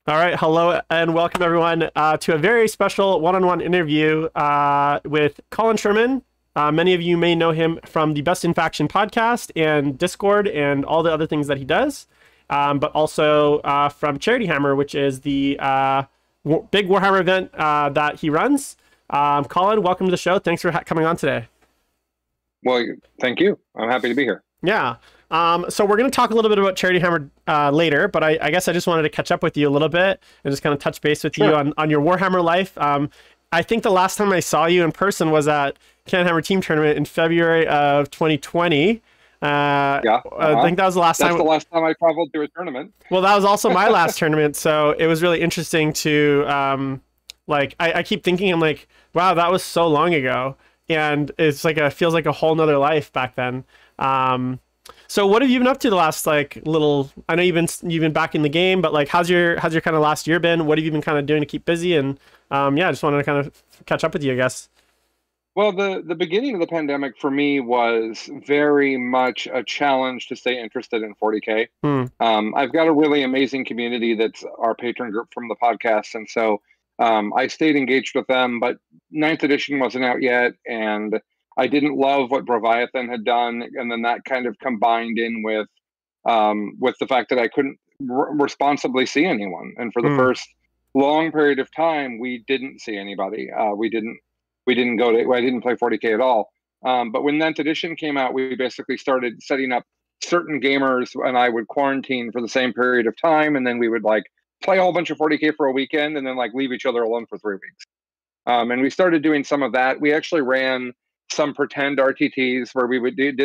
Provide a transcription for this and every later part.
All right, hello and welcome everyone to a very special one-on-one interview with Colin Sherman. Many of you may know him from the Best in Faction podcast and Discord and all the other things that he does, but also from CharityHammer, which is the big Warhammer event that he runs. Colin, welcome to the show. Thanks for coming on today. Well, thank you. I'm happy to be here. Yeah. So we're going to talk a little bit about CharityHammer later, but I guess I just wanted to catch up with you a little bit and just kind of touch base with you on your Warhammer life. I think the last time I saw you in person was at CharityHammer Team Tournament in February of 2020. I think that was the last time. That's the last time I traveled to a tournament. Well, that was also my last tournament, so it was really interesting to, I keep thinking, I'm like, wow, that was so long ago. And it's like feels like a whole nother life back then. So what have you been up to the last I know you've been back in the game, but how's your kind of last year been? What have you been kind of doing to keep busy? And I just wanted to kind of catch up with you, I guess. Well, the beginning of the pandemic for me was very much a challenge to stay interested in 40K. I've got a really amazing community that's our patron group from the podcast, and so I stayed engaged with them, but 9th edition wasn't out yet, and I didn't love what Leviathan had done, and then that kind of combined in with the fact that I couldn't responsibly see anyone, and for the first long period of time, we didn't see anybody. I didn't play 40K at all. But when 9th edition came out, we basically started setting up certain gamers, and I would quarantine for the same period of time, and then we would play a whole bunch of 40K for a weekend, and then leave each other alone for 3 weeks. And we started doing some of that. We actually ran some pretend RTTs where we did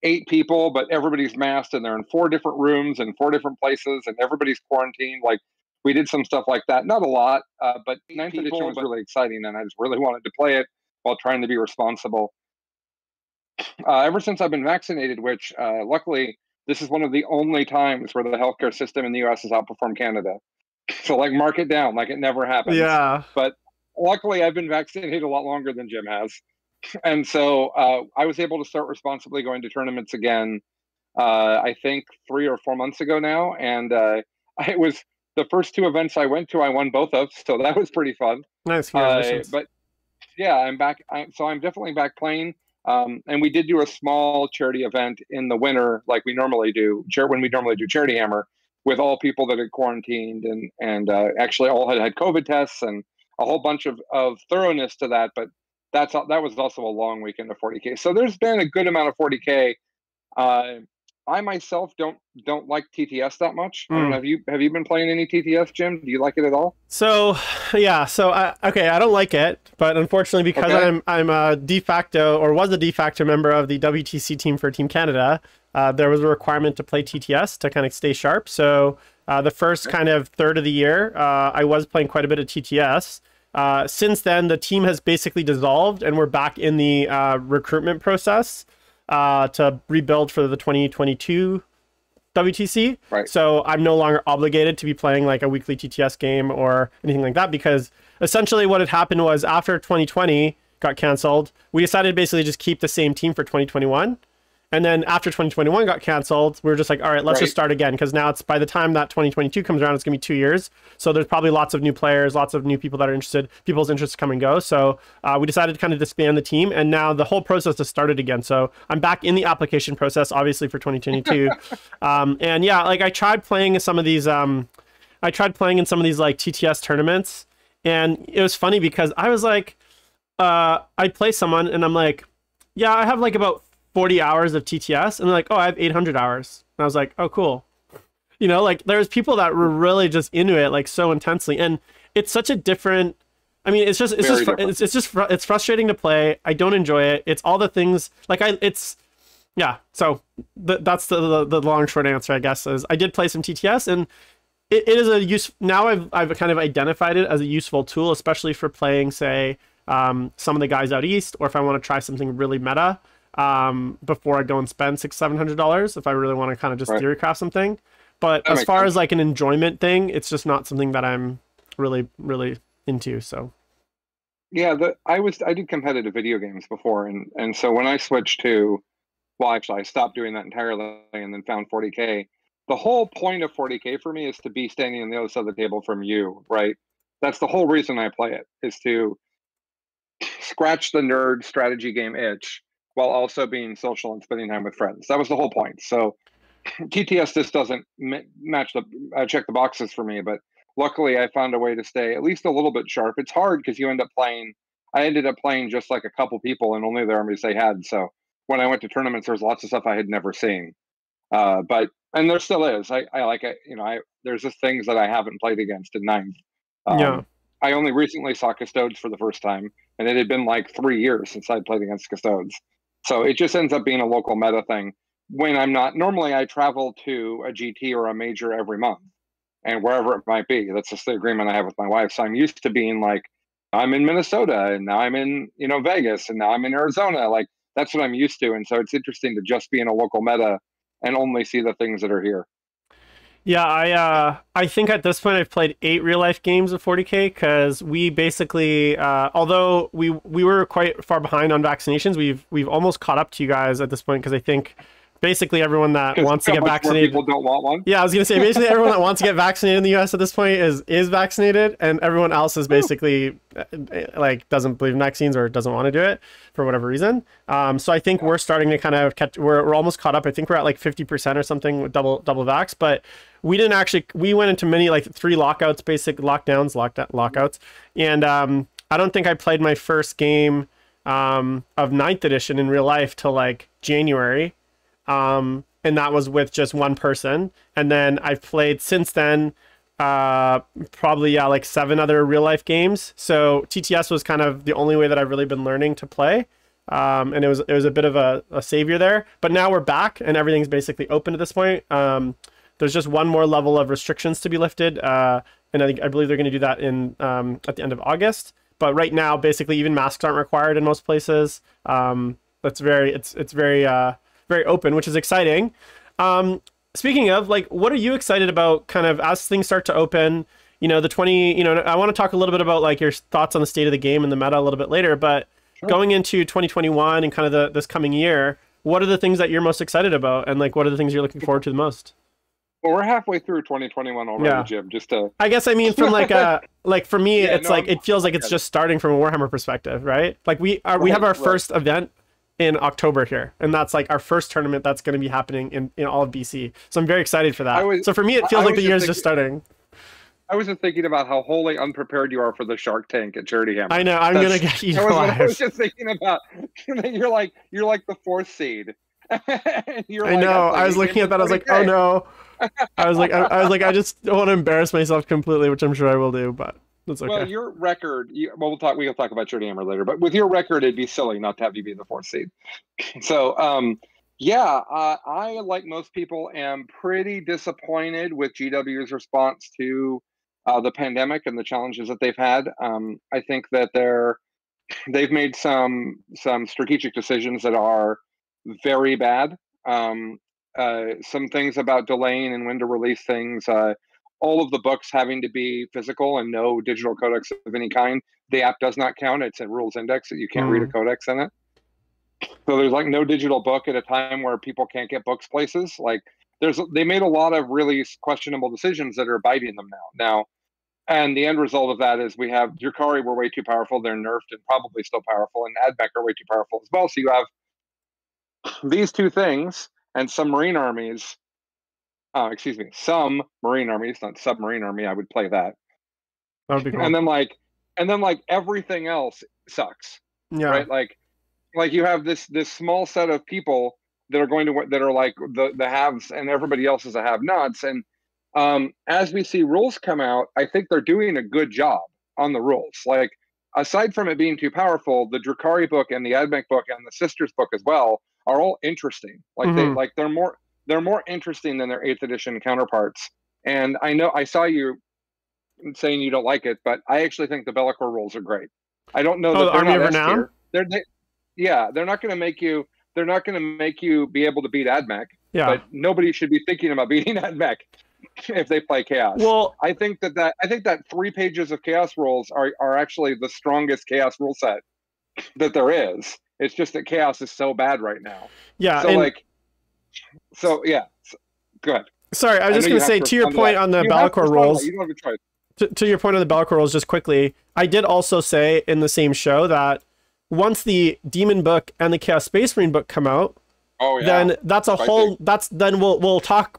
8 people, but everybody's masked and they're in 4 different rooms and 4 different places, and everybody's quarantined. We did some stuff like that. Not a lot, but 9th edition was really exciting, and I just really wanted to play it while trying to be responsible. Ever since I've been vaccinated, which luckily this is one of the only times where the healthcare system in the US has outperformed Canada. So mark it down, it never happened. Yeah. But luckily I've been vaccinated a lot longer than Jim has. And so I was able to start responsibly going to tournaments again, I think 3 or 4 months ago now. And it was the first 2 events I went to, I won both of. So that was pretty fun. Nice. Congratulations. But yeah, I'm back. So I'm definitely back playing. And we did do a small charity event in the winter, like we normally do, when we normally do Charity Hammer, with all people that had quarantined and actually all had COVID tests and a whole bunch of thoroughness to that. But that was also a long weekend of 40K. So there's been a good amount of 40K. I myself don't like TTS that much. I don't know, have you been playing any TTS, Jim? Do you like it at all? So yeah, okay, I don't like it, but unfortunately because I'm a de facto, or was a de facto member of the WTC team for Team Canada, there was a requirement to play TTS to kind of stay sharp. So the first kind of third of the year, I was playing quite a bit of TTS. Since then, the team has basically dissolved, and we're back in the recruitment process to rebuild for the 2022 WTC. Right. So I'm no longer obligated to be playing a weekly TTS game or anything like that, because essentially what had happened was after 2020 got canceled, we decided to basically just keep the same team for 2021. And then after 2021 got canceled, we were just like, all right, let's just start again. Because now it's, by the time that 2022 comes around, it's going to be 2 years. So there's probably lots of new players, lots of new people that are interested, people's interests come and go. So we decided to kind of disband the team. And now the whole process has started again. So I'm back in the application process, obviously, for 2022. And yeah, I tried playing in some of these, TTS tournaments. And it was funny because I was I'd play someone and I'm like, yeah, I have about 40 hours of TTS, and they're like, oh, I have 800 hours. And I was like, oh, cool. There's people that were really just into it so intensely, and it's such a different, it's frustrating to play. I don't enjoy it. It's all the things yeah. So that's the long short answer, I guess, is I did play some TTS, and it is a use. Now I've kind of identified it as a useful tool, especially for playing, say, some of the guys out east, or if I want to try something really meta. Before I go and spend $600-700 if I really want to kind of just theorycraft something. But as far as an enjoyment thing, it's just not something that I'm really into. So yeah, I did competitive video games before, and so when I switched to, well, actually I stopped doing that entirely and then found 40K. the whole point of 40K for me is to be standing on the other side of the table from you, right? That's the whole reason I play it, is to scratch the nerd strategy game itch while also being social and spending time with friends. That was the whole point. So TTS just doesn't match the check the boxes for me, but luckily I found a way to stay at least a little bit sharp. It's hard because you end up playing. I ended up playing just like a couple people and only the armies they had. So when I went to tournaments, there's lots of stuff I had never seen. But and there still is. I like it. You know, there's just things that I haven't played against in ninth. Yeah. I only recently saw Custodes for the first time, and it had been like 3 years since I'd played against Custodes. So it just ends up being a local meta thing. When I'm not, normally I travel to a GT or a major every month, and wherever it might be. That's just the agreement I have with my wife. So I'm used to being like, I'm in Minnesota, and now I'm in, you know, Vegas, and now I'm in Arizona. Like, that's what I'm used to. And so it's interesting to just be in a local meta and only see the things that are here. Yeah, I think at this point I've played 8 real life games of 40K, because we basically, although we were quite far behind on vaccinations, we've almost caught up to you guys at this point, because I think basically everyone that wants to get vaccinated, people don't want one. Yeah, I was gonna say basically everyone that wants to get vaccinated in the U.S. at this point is vaccinated, and everyone else is basically like doesn't believe in vaccines or doesn't want to do it for whatever reason. So I think we're starting to kind of catch. We're almost caught up. I think we're at like 50% or something with double vax, but we didn't actually. We went into many like 3 lockouts, basic lockdowns, lockouts, and I don't think I played my first game of 9th edition in real life till like January. And that was with just one person. And then I've played since then, probably, like 7 other real life games. So TTS was kind of the only way that I've really been learning to play. And it was a bit of a savior there, but now we're back and everything's basically open at this point. There's just one more level of restrictions to be lifted. And I believe they're going to do that in, at the end of August. But right now, basically even masks aren't required in most places. It's very open, which is exciting. Speaking of, like, what are you excited about kind of as things start to open? You know, I want to talk a little bit about like your thoughts on the state of the game and the meta a little bit later, but sure. Going into 2021 and kind of this coming year, what are the things that you're most excited about? And like, what are the things you're looking forward to the most? Well, we're halfway through 2021 already, yeah. Jim, just to... I guess, I mean, from like like for me, yeah, it's like, it feels like it's just starting from a Warhammer perspective, right? Like we have our first event in October here, and that's like our first tournament that's going to be happening in all of BC. So I'm very excited for that. So for me, it feels like the year's just starting. I was just thinking about how wholly unprepared you are for the Shark Tank at CharityHammers. I know, I'm gonna get you. I was just thinking about you're like the 4th seed. I know. I was looking at that. I was like, oh no. I was like, I just don't want to embarrass myself completely, which I'm sure I will do, but. That's okay. Well, your record, we'll talk about CharityHammer later, but with your record, it'd be silly not to have you be the 4th seed. So, I, like most people, am pretty disappointed with GW's response to the pandemic and the challenges that they've had. I think that they've made some strategic decisions that are very bad. Some things about delaying and when to release things. All of the books having to be physical and no digital codex of any kind. The app does not count. It's a rules index that you can't read a codex in it. So there's like no digital book at a time where people can't get books places. Like they made a lot of really questionable decisions that are biting them now. And the end result of that is we have Drukhari were way too powerful. They're nerfed and probably still powerful, and Admech are way too powerful as well. So you have these 2 things and some marine armies. Some marine armies, not submarine army. I would play that. That would be cool. And then like everything else sucks. Yeah. Right. Like you have this small set of people that are like the haves, and everybody else is a have-nots. And as we see rules come out, I think they're doing a good job on the rules. Like aside from it being too powerful, the Drukhari book and the Admech book and the Sisters book as well are all interesting. Like they're more interesting than their 8th edition counterparts. And I know I saw you saying you don't like it, but I actually think the Bellicor rules are great. I don't know that they're not S tier. They're not going to make you. They're not going to make you be able to beat Admech. Yeah. But nobody should be thinking about beating Admech if they play Chaos. Well, I think that 3 pages of Chaos rules are actually the strongest Chaos rule set that there is. It's just that Chaos is so bad right now. Yeah. So go ahead. Sorry, I was just going to say, to your point on the Be'lakor rules, you don't have a choice. To your point on the Be'lakor rules, just quickly, I did also say in the same show that once the Demon book and the Chaos Space Marine book come out, then that's a whole. Then we'll talk,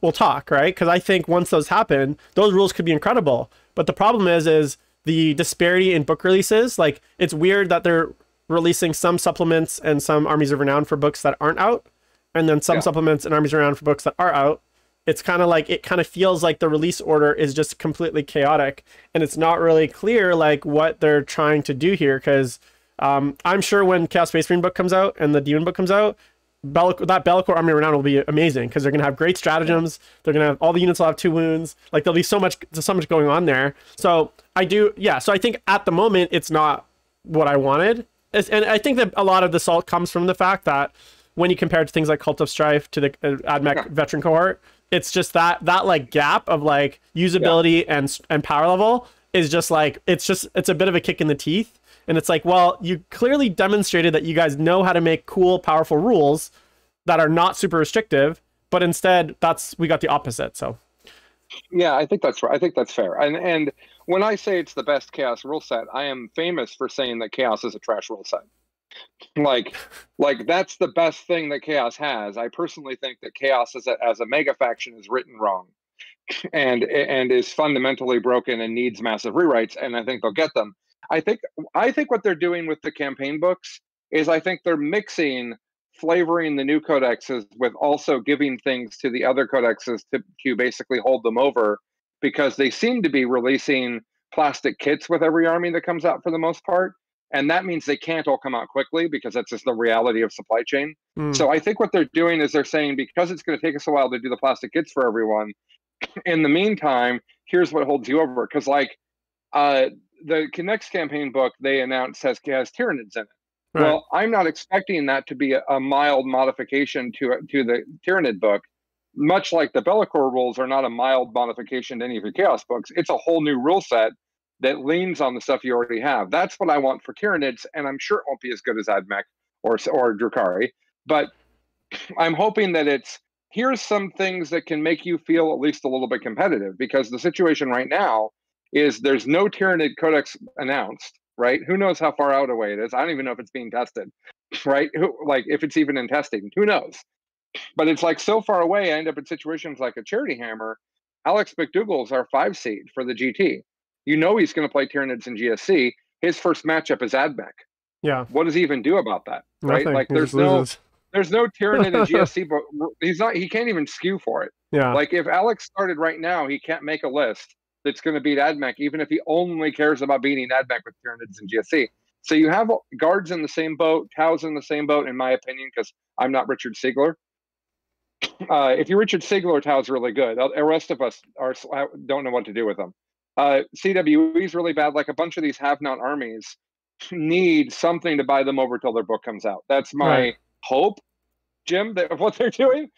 right? Because I think once those happen, those rules could be incredible. But the problem is the disparity in book releases. Like, it's weird that they're releasing some supplements and some Armies of Renown for books that aren't out, and then some supplements and Armies of Renown for books that are out. It's kind of like, it kind of feels like the release order is just completely chaotic, and it's not really clear like what they're trying to do here. Because I'm sure when Chaos Space Marine book comes out and the Demon book comes out, that Be'lakor Army of Renown will be amazing, because they're gonna have great stratagems. They're gonna have all the units will have 2 wounds. Like, there'll be so much going on there. So so I think at the moment it's not what I wanted, and I think that a lot of the salt comes from the fact that when you compare it to things like Cult of Strife, to the AdMech veteran cohort, it's just that like gap of like usability and power level is just like, it's a bit of a kick in the teeth. And it's like, well, you clearly demonstrated that you guys know how to make cool, powerful rules that are not super restrictive, but instead we got the opposite. So yeah, I think that's right. I think that's fair. And when I say it's the best Chaos rule set, I am famous for saying that Chaos is a trash rule set. Like that's the best thing that Chaos has. I personally think that Chaos as a mega faction is written wrong, and is fundamentally broken and needs massive rewrites. And I think they'll get them. I think what they're doing with the campaign books is, I think they're mixing flavoring the new codexes with also giving things to the other codexes to basically hold them over, because they seem to be releasing plastic kits with every army that comes out for the most part. And that means they can't all come out quickly, because that's just the reality of supply chain. So I think what they're doing is they're saying, because it's going to take us a while to do the plastic kits for everyone, in the meantime, here's what holds you over. Because the next campaign book they announced has Tyranids in it. Right. Well, I'm not expecting that to be a mild modification to the Tyranid book, much like the Be'lakor rules are not a mild modification to any of your Chaos books. It's a whole new rule set that leans on the stuff you already have. That's what I want for Tyranids, and I'm sure it won't be as good as AdMech or Drukhari, but I'm hoping that here's some things that can make you feel at least a little bit competitive, because the situation right now is there's no Tyranid Codex announced, right? Who knows how far out away it is? I don't even know if it's being tested, right? If it's even in testing, who knows? But it's like so far away, I end up in situations like a Charity Hammer. Alex McDougall's our 5 seed for the GT. You know he's going to play Tyranids in GSC. His first matchup is AdMech. Yeah. What does he even do about that? Right? Nothing. Like there's no Tyranid in GSC, but he can't even skew for it. Yeah. Like if Alex started right now, he can't make a list that's going to beat AdMech, even if he only cares about beating AdMech with Tyranids in GSC. So you have guards in the same boat, Tau's in the same boat, in my opinion, because I'm not Richard Siegler. If you're Richard Siegler, Tau's really good. The rest of us don't know what to do with them. CWE is really bad. Like a bunch of these have-not armies need something to buy them over till their book comes out. That's my hope, Jim, of what they're doing.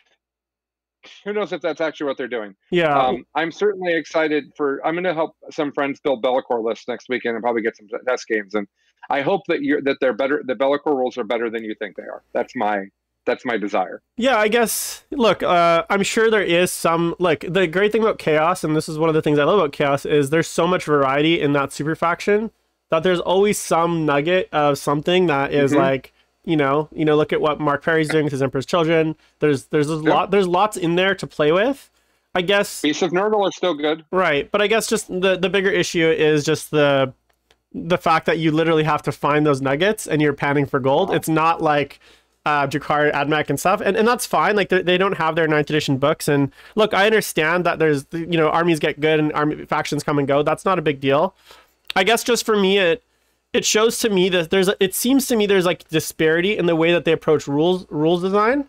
Who knows if that's actually what they're doing? Yeah. I'm certainly excited I'm going to help some friends build Be'lakor lists next weekend and probably get some test games. And I hope that they're better. The Be'lakor rules are better than you think they are. That's my desire. Yeah, I guess, look, I'm sure there is some, like, the great thing about Chaos, and this is one of the things I love about Chaos, is there's so much variety in that super faction that there's always some nugget of something that is like, look at what Mark Perry's doing with his Emperor's Children. There's lots in there to play with. I guess Beasts of Nurgle are still good. Right, but I guess just the bigger issue is just the fact that you literally have to find those nuggets and you're panning for gold. It's not like Drukhari, AdMech and stuff, and that's fine. Like they don't have their 9th edition books, and look, I understand that there's armies get good and army factions come and go. That's not a big deal. I guess just for me, it shows to me that it seems to me there's like disparity in the way that they approach rules design,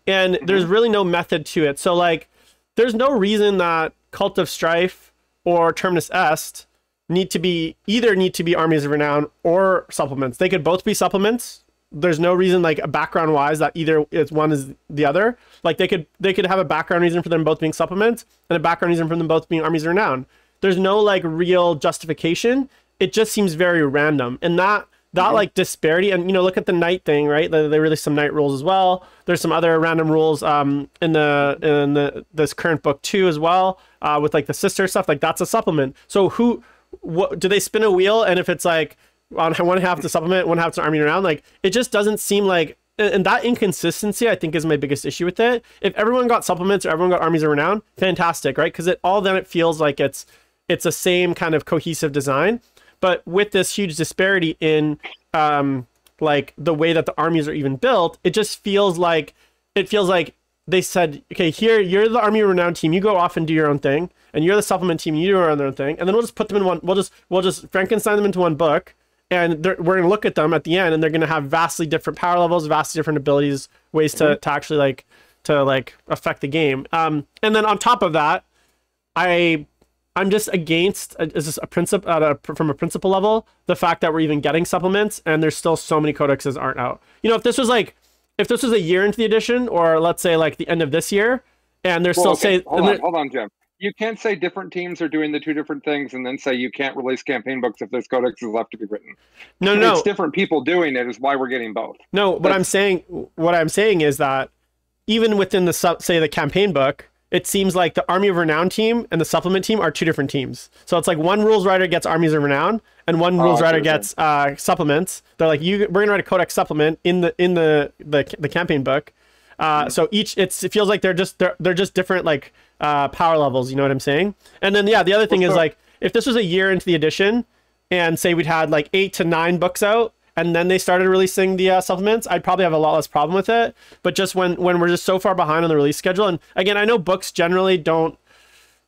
and there's really no method to it. So like there's no reason that Cult of Strife or Terminus Est need to be Armies of Renown or supplements. They could both be supplements. There's no reason, like, background wise, that either one is the other. Like they could have a background reason for them both being supplements and a background reason for them both being Armies of Renown. There's no like real justification. It just seems very random, and that that like disparity, and look at the knight thing, right? They released some knight rules as well. There's some other random rules in this current book too as well, with like the sister stuff. Like that's a supplement. So what do they spin a wheel? And if it's like on one half the supplement, one half it's army around, like it just doesn't seem like. And that inconsistency, I think, is my biggest issue with it. If everyone got supplements or everyone got armies of renown, fantastic, right? Because then it feels like it's the same kind of cohesive design. But with this huge disparity in like the way that the armies are even built, it just feels like they said, okay, here you're the army of renown team, you go off and do your own thing, and you're the supplement team, you do your own thing, and then we'll just put them in one. We'll just Frankenstein them into one book. And we're going to look at them at the end, and they're going to have vastly different power levels, vastly different abilities, ways to actually like affect the game. And then on top of that, I'm just against from a principle level, the fact that we're even getting supplements and there's still so many codexes aren't out. If this was a year into the edition, or let's say like the end of this year, and they're still hold on, Jim. You can't say different teams are doing the two different things and then say you can't release campaign books if there's codexes left to be written. No. It's different people doing it is why we're getting both. No, what I'm saying is that even within the campaign book, it seems like the Army of Renown team and the supplement team are two different teams. So it's like one rules writer gets Armies of Renown and one rules writer gets supplements. They're like, we're gonna write a codex supplement in the campaign book. So it feels like they're just different like power levels, you know what I'm saying? And then the other thing is like, if this was a year into the edition and say we'd had like 8 to 9 books out and then they started releasing the supplements, I'd probably have a lot less problem with it. But just when we're just so far behind on the release schedule, and again, I know books generally don't,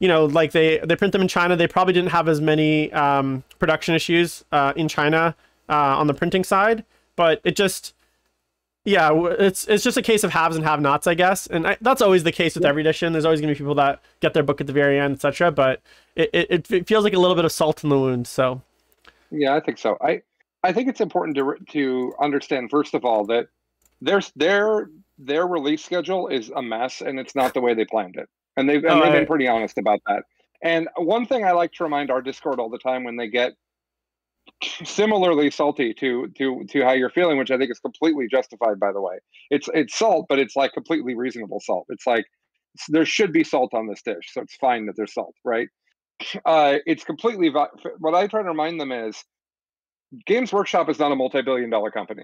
like they print them in China, they probably didn't have as many production issues in China on the printing side, but it just it's just a case of haves and have-nots, I guess. And that's always the case with every edition. There's always going to be people that get their book at the very end, etc. But it feels like a little bit of salt in the wound. So, yeah, I think so. I think it's important to understand, first of all, that their release schedule is a mess, and it's not the way they planned it. And they've been pretty honest about that. And one thing I like to remind our Discord all the time when they get similarly salty to how you're feeling, which I think is completely justified, by the way. It's salt, but it's like completely reasonable salt. It's like there should be salt on this dish, so it's fine that there's salt, right? It's completely what I try to remind them is Games Workshop is not a multi-billion-dollar company.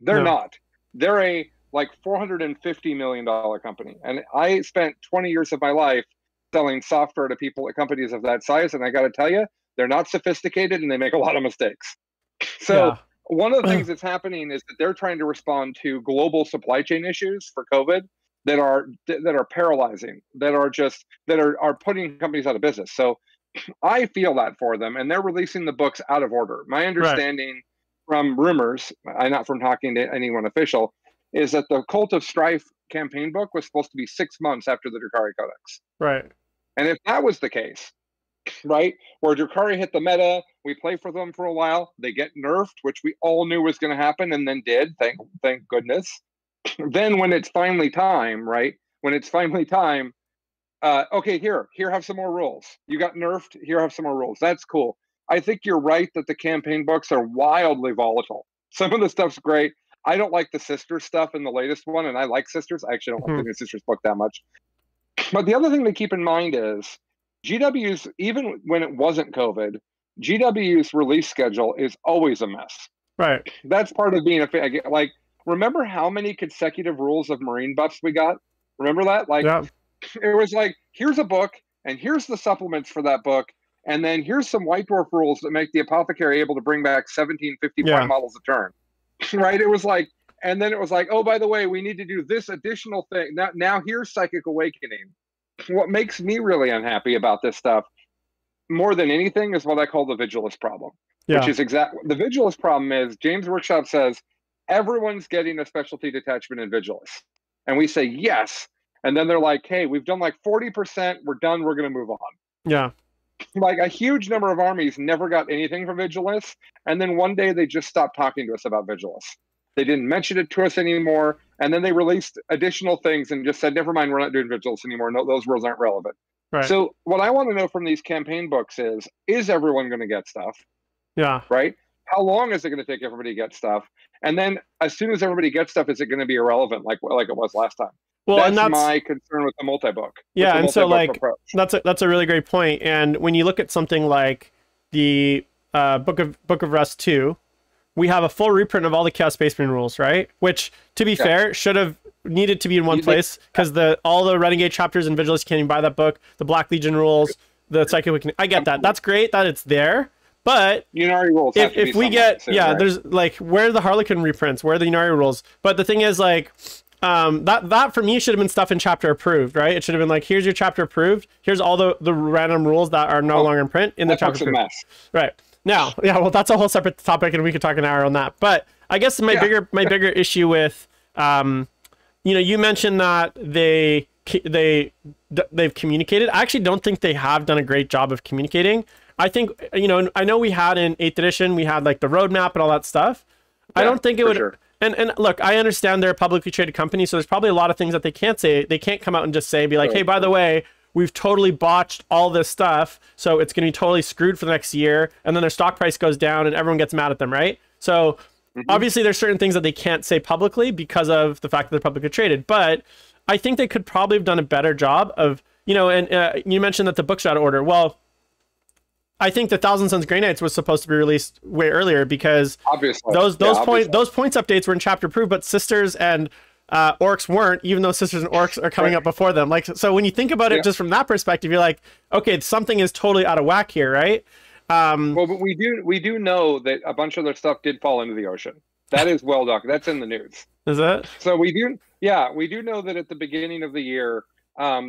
They're not. They're a like $450 million company, and I spent 20 years of my life selling software to people at companies of that size, and I got to tell you, they're not sophisticated and they make a lot of mistakes. So one of the things that's happening is that they're trying to respond to global supply chain issues for COVID that are paralyzing, that are putting companies out of business. So I feel that for them, and they're releasing the books out of order. My understanding from rumors, I'm not from talking to anyone official, is that the Cult of Strife campaign book was supposed to be 6 months after the Drukhari Codex. Right. And if that was the case, right, where Drukhari hit the meta, we play for them for a while, they get nerfed, which we all knew was going to happen and then did, thank goodness. Then when it's finally time, right, okay, here have some more rules. You got nerfed, here have some more rules. That's cool. I think you're right that the campaign books are wildly volatile. Some of the stuff's great. I don't like the Sisters stuff in the latest one, and I like Sisters. I actually don't like the new Sisters book that much. But the other thing to keep in mind is GW's, even when it wasn't COVID, GW's release schedule is always a mess. Right. That's part of being like, remember how many consecutive rules of Marine buffs we got? Remember that? Like, it was like, here's a book, and here's the supplements for that book, and then here's some White Dwarf rules that make the Apothecary able to bring back 1750 point models a turn. Right? It was like, and then it was like, oh, by the way, we need to do this additional thing. Now here's Psychic Awakening. What makes me really unhappy about this stuff more than anything is what I call the Vigilist problem, which is the Vigilist problem is Games Workshop says everyone's getting a specialty detachment in Vigilist. And we say, yes. And then they're like, hey, we've done like 40%. We're done. We're going to move on. Yeah. Like a huge number of armies never got anything from Vigilist. And then one day they just stopped talking to us about Vigilist. They didn't mention it to us anymore. And then they released additional things and just said, never mind, we're not doing Vigilist anymore. No, those rules aren't relevant. Right. So what I want to know from these campaign books is everyone going to get stuff? Yeah. Right? how long is it going to take everybody to get stuff? And then as soon as everybody gets stuff, is it going to be irrelevant like it was last time? Well, that's my concern with the multi-book. Yeah, and so like approach. That's a really great point. And when you look at something like the Book of Rust 2, we have a full reprint of all the Chaos Space Marine rules, right? Which, to be fair, should have needed to be in one place, because all the Renegade chapters and Vigilus can't even buy that book. The Black Legion rules, the Psychic, I get that. That's great that it's there. But Yunari rules if we get there's like, where are the Harlequin reprints? Where are the Yunari rules? But the thing is, like, that for me should have been stuff in chapter approved, right? It should have been like, here's your chapter approved. Here's all the random rules that are no longer in print in the chapter approved. Mess. Right. Now, yeah, well, that's a whole separate topic, and we could talk an hour on that. But I guess my bigger issue with, you mentioned that they've communicated. I actually don't think they have done a great job of communicating. I think, I know we had in 8th edition, we had like the roadmap and all that stuff. Yeah, I don't think it would. Sure. And look, I understand they're a publicly traded company, so there's probably a lot of things that they can't say. They can't come out and just say, be like, hey, by the way, we've totally botched all this stuff, so it's going to be totally screwed for the next year. And then their stock price goes down and everyone gets mad at them, right? So obviously there's certain things that they can't say publicly because of the fact that they're publicly traded. But I think they could probably have done a better job of, and you mentioned that the book's out of order. Well, I think the Thousand Suns Grey Knights was supposed to be released way earlier, because obviously those points updates were in chapter approved, but Sisters and Orcs weren't, even though Sisters and Orcs are coming up before them. Like, so when you think about it just from that perspective, you're like, okay, something is totally out of whack here, right? Well, but we do know that a bunch of their stuff did fall into the ocean. That is well documented. That's in the news. Is it? So we do know that at the beginning of the year,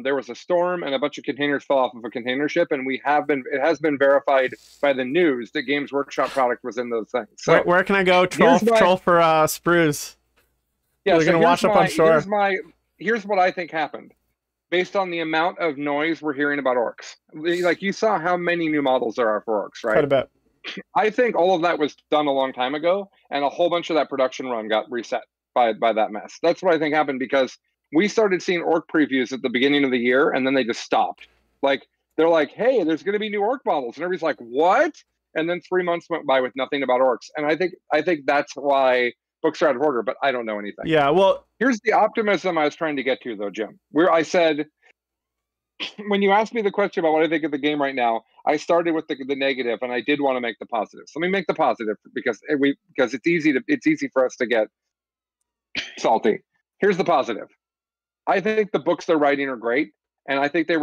there was a storm and a bunch of containers fell off of a container ship, and it has been verified by the news that Games Workshop product was in those things. So where can I go troll for sprues? Yeah, we're gonna wash up on shore. Here's what I think happened, based on the amount of noise we're hearing about orcs. Like, you saw how many new models there are for orcs, right? Quite a bit. I think all of that was done a long time ago, and a whole bunch of that production run got reset by that mess. That's what I think happened, because we started seeing orc previews at the beginning of the year, and then they just stopped. Like, they're like, hey, there's going to be new orc models, and everybody's like, what? And then 3 months went by with nothing about orcs. And I think that's why books are out of order, but I don't know anything. Yeah, well, here's the optimism I was trying to get to, though, Jim. Where I said, when you asked me the question about what I think of the game right now, I started with the negative, and I did want to make the positive. So let me make the positive, because it's easy for us to get salty. Here's the positive. I think the books they're writing are great, and I think they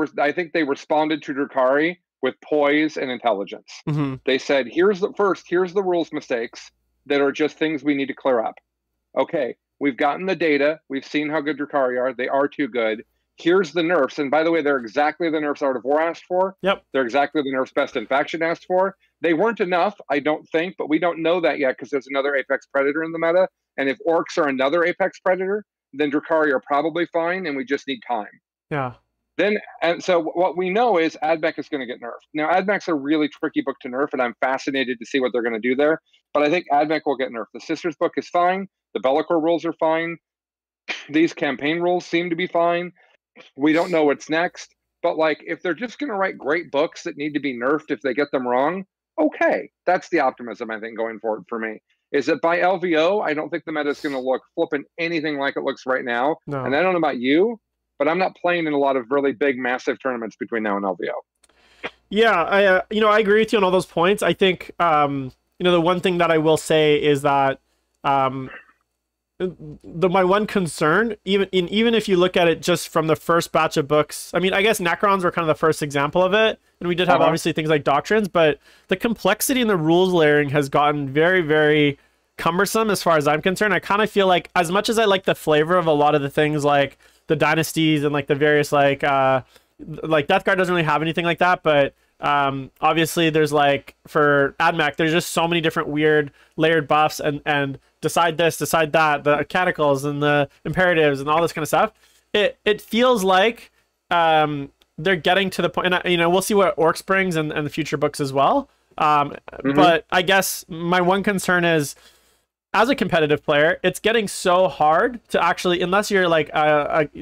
responded to Drukhari with poise and intelligence. They said, here's the rules mistakes that are just things we need to clear up. Okay, we've gotten the data, we've seen how good Drukhari are, they are too good. Here's the nerfs, and by the way, they're exactly the nerfs Art of War asked for. Yep. They're exactly the nerfs Best in Faction asked for. They weren't enough, I don't think, but we don't know that yet, because there's another Apex Predator in the meta, and if orcs are another Apex Predator, then Drukhari are probably fine, and we just need time. Yeah. And so what we know is Admech is going to get nerfed. Now, Admech's a really tricky book to nerf, and I'm fascinated to see what they're going to do there. But I think Admech will get nerfed. The Sisters book is fine. The Bellicor rules are fine. These campaign rules seem to be fine. We don't know what's next. But, like, if they're just going to write great books that need to be nerfed if they get them wrong, okay. That's the optimism, I think, going forward for me. Is that by LVO, I don't think the meta is going to look flipping anything like it looks right now. No. And I don't know about you, but I'm not playing in a lot of really big, massive tournaments between now and LVO. Yeah, I agree with you on all those points. I think, the one thing that I will say is that my one concern, even if you look at it just from the first batch of books, I mean, I guess Necrons were kind of the first example of it, and we did have obviously things like Doctrines, but the complexity in the rules layering has gotten very, very cumbersome as far as I'm concerned. I kind of feel like, as much as I like the flavor of a lot of the things like the dynasties and like the various like Death Guard doesn't really have anything like that, but obviously there's like, for Admech, there's just so many different weird layered buffs and decide this, decide that, the catechals and the imperatives and all this kind of stuff. It feels like they're getting to the point, and we'll see what Orcs brings and the future books as well. But I guess my one concern is, as a competitive player, it's getting so hard to actually, unless you're like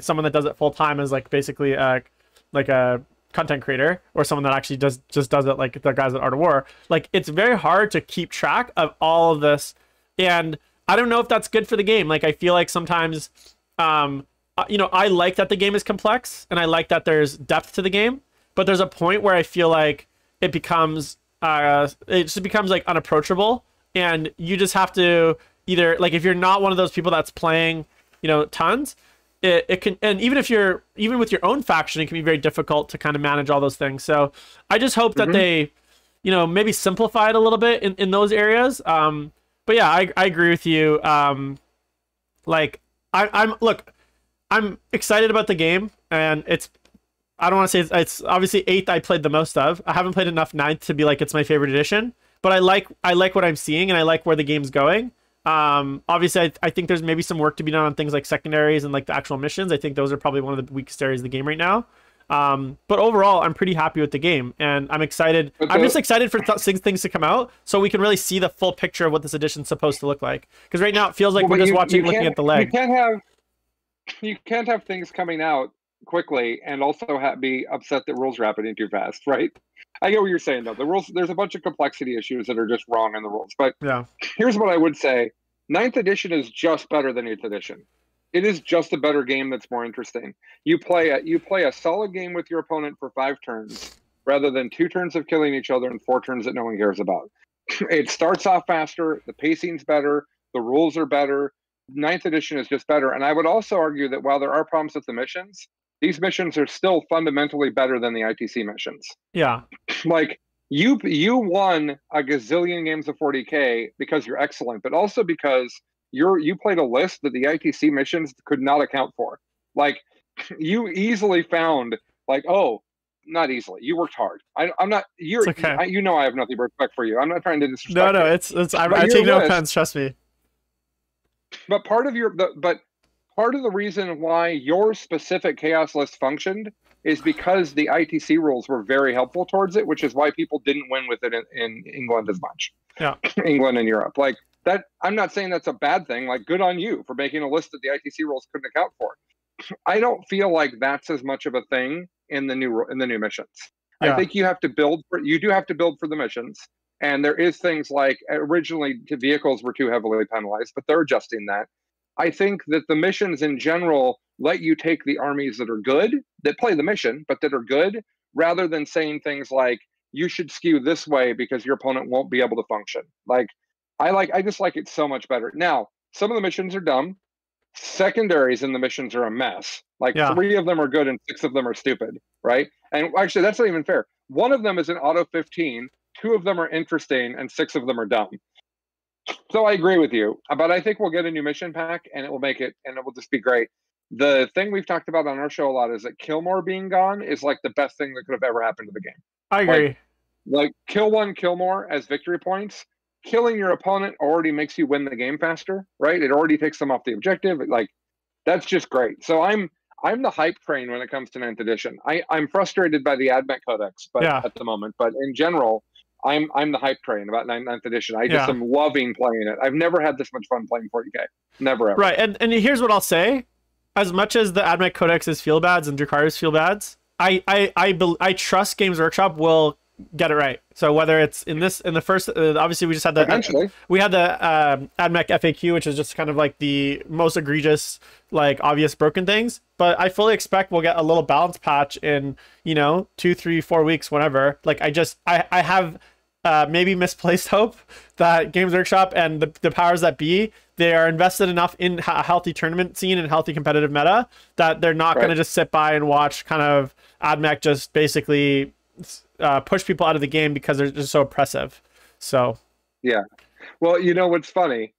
someone that does it full time as like basically like a content creator or someone that actually does it, like the guys at Art of War, like it's very hard to keep track of all of this. And I don't know if that's good for the game. Like I feel like sometimes you know, I like that the game is complex and I like that there's depth to the game, but there's a point where I feel like it just becomes like unapproachable, and you just have to either, like, if you're not one of those people that's playing, you know, tons, it can, and even with your own faction, it can be very difficult to kind of manage all those things. So I just hope that they, you know, maybe simplify it a little bit in those areas. But yeah, I agree with you. Like I'm excited about the game, and I don't want to say it's obviously 8th I played the most of. I haven't played enough 9th to be like it's my favorite edition, but I like what I'm seeing, and I like where the game's going. Obviously I think there's maybe some work to be done on things like secondaries and like the actual missions. I think those are probably one of the weakest areas of the game right now. But overall, I'm pretty happy with the game, and I'm excited. I'm just excited for things to come out so we can really see the full picture of what this edition's supposed to look like. Because right now it feels like we're just looking at the leg. You can't have things coming out quickly and also be upset that rules are happening too fast, right? I get what you're saying though. The rules, there's a bunch of complexity issues that are just wrong in the rules. But yeah, here's what I would say: 9th edition is just better than 8th edition. It is just a better game that's more interesting. You play a solid game with your opponent for 5 turns rather than 2 turns of killing each other and 4 turns that no one cares about. It starts off faster, the pacing's better, the rules are better. 9th edition is just better. And I would also argue that while there are problems with the missions, these missions are still fundamentally better than the ITC missions. Yeah. Like you won a gazillion games of 40K because you're excellent, but also because you played a list that the ITC missions could not account for. Like you easily found, like, oh, not easily. You worked hard. I'm not. You're. It's okay. You know I have nothing but respect for you. I'm not trying to disrespect. No, it's. I take no offense. Trust me. But part of the reason why your specific chaos list functioned is because the ITC rules were very helpful towards it, which is why people didn't win with it in England as much. Yeah, England and Europe. Like that. I'm not saying that's a bad thing. Like, good on you for making a list that the ITC rules couldn't account for. I don't feel like that's as much of a thing in the new missions. Yeah. I think you do have to build for the missions. And there is things like originally the vehicles were too heavily penalized, but they're adjusting that. I think that the missions in general let you take the armies that are good, that play the mission, but that are good, rather than saying things like, you should skew this way because your opponent won't be able to function. Like, I just like it so much better. Now, some of the missions are dumb. Secondaries in the missions are a mess. Like 3 of them are good and 6 of them are stupid, right? And actually, that's not even fair. 1 of them is an auto 15. 2 of them are interesting and 6 of them are dumb. So I agree with you, but I think we'll get a new mission pack and it will just be great. The thing we've talked about on our show a lot is that Killmore being gone is like the best thing that could have ever happened to the game. I agree. Like kill 1, kill more as victory points. Killing your opponent already makes you win the game faster, right? It already takes them off the objective. Like, that's just great. So I'm the hype train when it comes to 9th edition. I'm frustrated by the AdMech Codex, but at the moment, but in general, I'm the hype train about 9th edition. I just am loving playing it. I've never had this much fun playing 40K. Never ever. Right, and here's what I'll say: as much as the AdMech Codex is feel bads and Drukhari's feel bads, I trust Games Workshop will get it right. So whether it's in the first, obviously we just had the AdMech FAQ, which is just kind of like the most egregious, like obvious broken things. But I fully expect we'll get a little balance patch in 2, 3, 4 weeks, whenever. Like I have maybe misplaced hope that Games Workshop and the powers that be, they are invested enough in a healthy tournament scene and healthy competitive meta that they're not going to just sit by and watch kind of AdMech just basically push people out of the game because they're just so oppressive. So yeah, well, what's funny,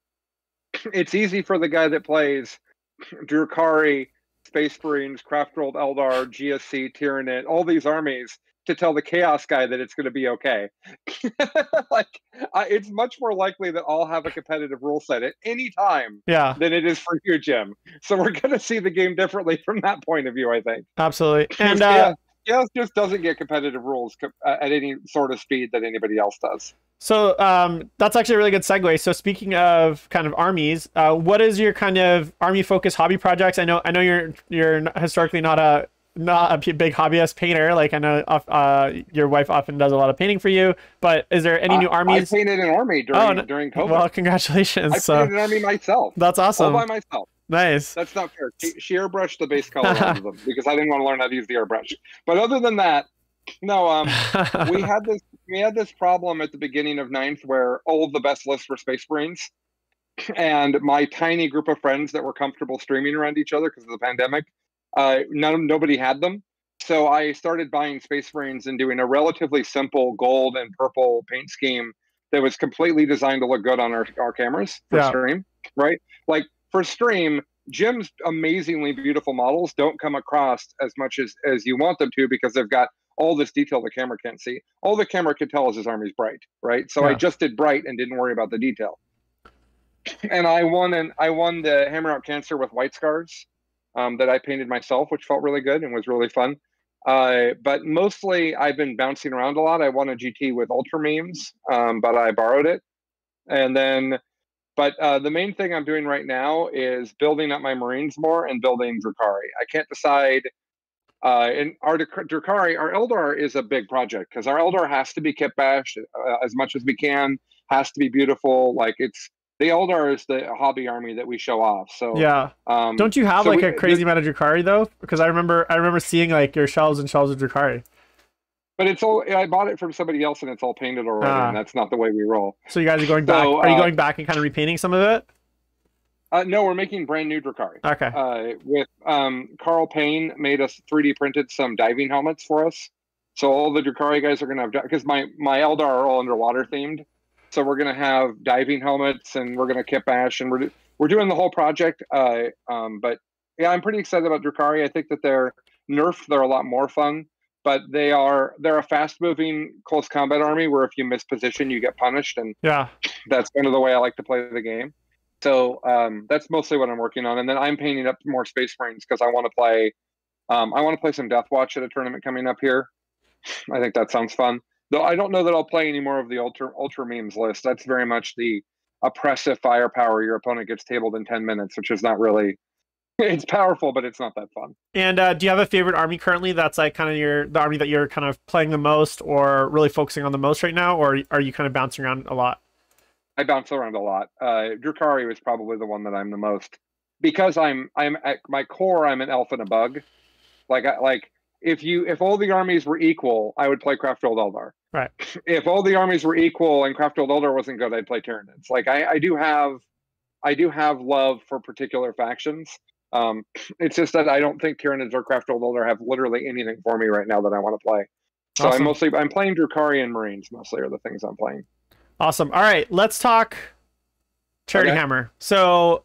it's easy for the guy that plays Drukhari, Space Marines, Craft World Eldar, GSC, Tyranid, all these armies, to tell the Chaos guy that it's going to be okay. It's much more likely that I'll have a competitive rule set at any time than it is for you, Jim. So we're going to see the game differently from that point of view, I think. Absolutely. And Chaos just doesn't get competitive rules at any sort of speed that anybody else does. So that's actually a really good segue. So speaking of kind of armies, what is your kind of army focused hobby projects? I know you're historically not a not a big hobbyist painter. Like I know your wife often does a lot of painting for you, but is there any new armies? I painted an army during COVID. Well, congratulations. I painted an army myself. That's awesome. All by myself. Nice. That's not fair. She airbrushed the base color onto them because I didn't want to learn how to use the airbrush. But other than that, no. We had this problem at the beginning of ninth where all of the best lists were Space Marines, and my tiny group of friends that were comfortable streaming around each other because of the pandemic, nobody had them. So I started buying Space Marines and doing a relatively simple gold and purple paint scheme that was completely designed to look good on our cameras for stream, right? Like for stream, Jim's amazingly beautiful models don't come across as much as you want them to because they've got all this detail the camera can't see. All the camera can tell is his army's bright, right? So I just did bright and didn't worry about the detail. And I won the Hammer Out Cancer with white scars that I painted myself, which felt really good and was really fun. But mostly I've been bouncing around a lot. I won a GT with Ultra Memes, but I borrowed it. And then, the main thing I'm doing right now is building up my Marines more and building Drukhari. I can't decide. In our Drukhari, our Eldar is a big project because our Eldar has to be kit bashed as much as we can, has to be beautiful. Like the Eldar is the hobby army that we show off. So yeah, don't you have a crazy amount of Drukhari though? Because I remember seeing like your shelves and shelves of Drukhari. But it's all, I bought it from somebody else and it's all painted already, and that's not the way we roll. So you guys are going back? Are you going back and kind of repainting some of it? No, we're making brand new Drukhari. Okay. With Carl Payne made us 3D printed some diving helmets for us. So all the Drukhari guys are going to have, because my Eldar are all underwater themed. So we're going to have diving helmets and we're going to kit bash and we're doing the whole project. But yeah, I'm pretty excited about Drukhari. I think that they're nerfed. They're a lot more fun, but they're a fast moving close combat army where if you miss position, you get punished. And yeah, that's kind of the way I like to play the game. So that's mostly what I'm working on. And then I'm painting up more Space Marines because I want to play some Death Watch at a tournament coming up here. I think that sounds fun. Though I don't know that I'll play any more of the Ultra Memes list. That's very much the oppressive firepower. Your opponent gets tabled in 10 minutes, which is not really, it's powerful, but it's not that fun. And do you have a favorite army currently that's like kind of the army that you're kind of playing the most or really focusing on the most right now? Or are you kind of bouncing around a lot? I bounce around a lot. Drukhari was probably the one that I'm the most, because I'm at my core, I'm an elf and a bug. If all the armies were equal, I would play Craft Old Eldar. Right. If all the armies were equal and Craft Old Eldar wasn't good, I'd play Tyranids. Like I do have love for particular factions. It's just that I don't think Tyranids or Craft Old Eldar have literally anything for me right now that I want to play. So awesome. I'm playing Drukhari and Marines mostly are the things I'm playing. Awesome. All right, let's talk Charity Hammer. So